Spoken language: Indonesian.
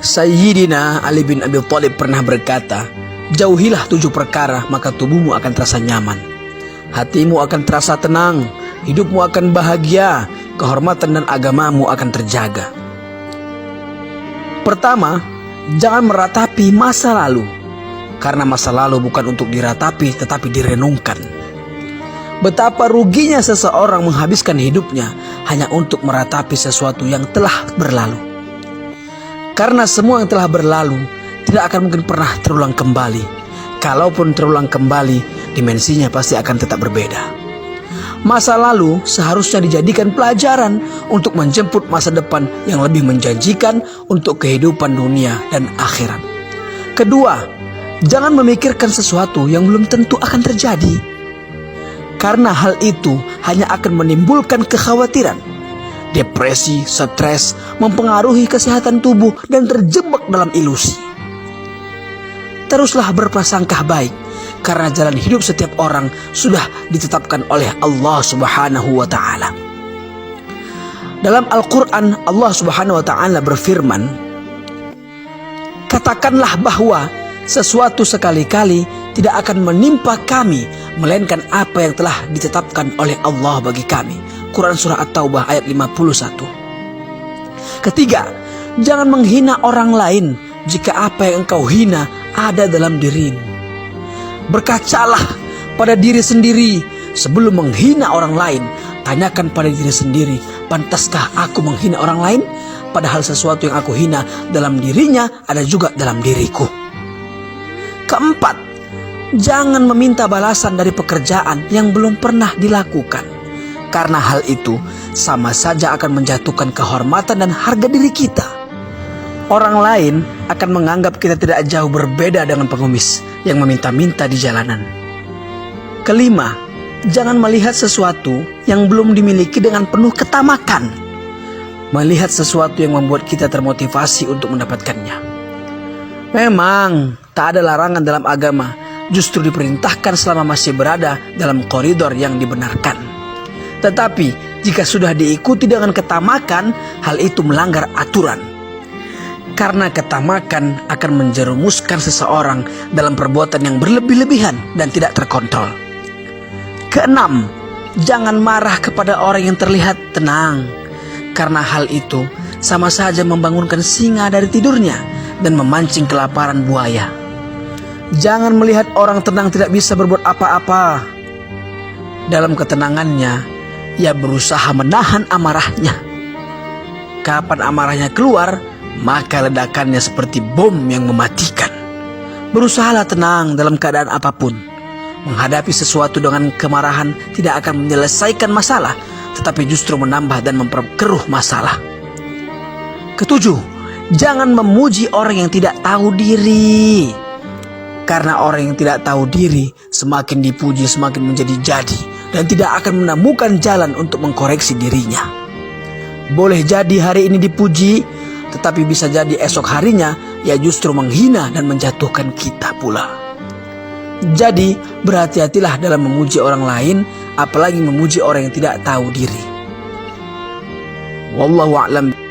Sayyidina Ali bin Abi Thalib pernah berkata, jauhilah 7 perkara maka tubuhmu akan terasa nyaman, hatimu akan terasa tenang, hidupmu akan bahagia, kehormatan dan agamamu akan terjaga. Pertama, jangan meratapi masa lalu, karena masa lalu bukan untuk diratapi tetapi direnungkan. Betapa ruginya seseorang menghabiskan hidupnya hanya untuk meratapi sesuatu yang telah berlalu. Karena semua yang telah berlalu tidak akan mungkin pernah terulang kembali. Kalaupun terulang kembali, dimensinya pasti akan tetap berbeda. Masa lalu seharusnya dijadikan pelajaran untuk menjemput masa depan yang lebih menjanjikan untuk kehidupan dunia dan akhirat. Kedua, jangan memikirkan sesuatu yang belum tentu akan terjadi. Karena hal itu hanya akan menimbulkan kekhawatiran. Depresi, stres, mempengaruhi kesehatan tubuh dan terjebak dalam ilusi. Teruslah berprasangka baik, karena jalan hidup setiap orang sudah ditetapkan oleh Allah Subhanahu wa Ta'ala. Dalam Al-Quran, Allah Subhanahu wa Ta'ala berfirman, katakanlah bahwa sesuatu sekali-kali tidak akan menimpa kami melainkan apa yang telah ditetapkan oleh Allah bagi kami. Quran Surah At-Taubah ayat 51. Ketiga, jangan menghina orang lain jika apa yang engkau hina ada dalam dirimu. Berkacalah pada diri sendiri sebelum menghina orang lain. Tanyakan pada diri sendiri, pantaskah aku menghina orang lain? Padahal sesuatu yang aku hina dalam dirinya ada juga dalam diriku. Keempat, jangan meminta balasan dari pekerjaan yang belum pernah dilakukan. Karena hal itu sama saja akan menjatuhkan kehormatan dan harga diri kita. Orang lain akan menganggap kita tidak jauh berbeda dengan pengemis yang meminta-minta di jalanan. Kelima, jangan melihat sesuatu yang belum dimiliki dengan penuh ketamakan. Melihat sesuatu yang membuat kita termotivasi untuk mendapatkannya. Memang tak ada larangan dalam agama, justru diperintahkan selama masih berada dalam koridor yang dibenarkan. Tetapi jika sudah diikuti dengan ketamakan, hal itu melanggar aturan. Karena ketamakan akan menjerumuskan seseorang dalam perbuatan yang berlebih-lebihan dan tidak terkontrol. Keenam, jangan marah kepada orang yang terlihat tenang. Karena hal itu sama saja membangunkan singa dari tidurnya dan memancing kelaparan buaya. Jangan melihat orang tenang tidak bisa berbuat apa-apa. Dalam ketenangannya, ia berusaha menahan amarahnya. Kapan amarahnya keluar, maka ledakannya seperti bom yang mematikan. Berusahalah tenang dalam keadaan apapun. Menghadapi sesuatu dengan kemarahan tidak akan menyelesaikan masalah, tetapi justru menambah dan memperkeruh masalah. Ketujuh, jangan memuji orang yang tidak tahu diri. Karena orang yang tidak tahu diri semakin dipuji semakin menjadi-jadi dan tidak akan menemukan jalan untuk mengkoreksi dirinya. Boleh jadi hari ini dipuji, tetapi bisa jadi esok harinya ia justru menghina dan menjatuhkan kita pula. Jadi berhati-hatilah dalam memuji orang lain, apalagi memuji orang yang tidak tahu diri. Wallahu a'lam.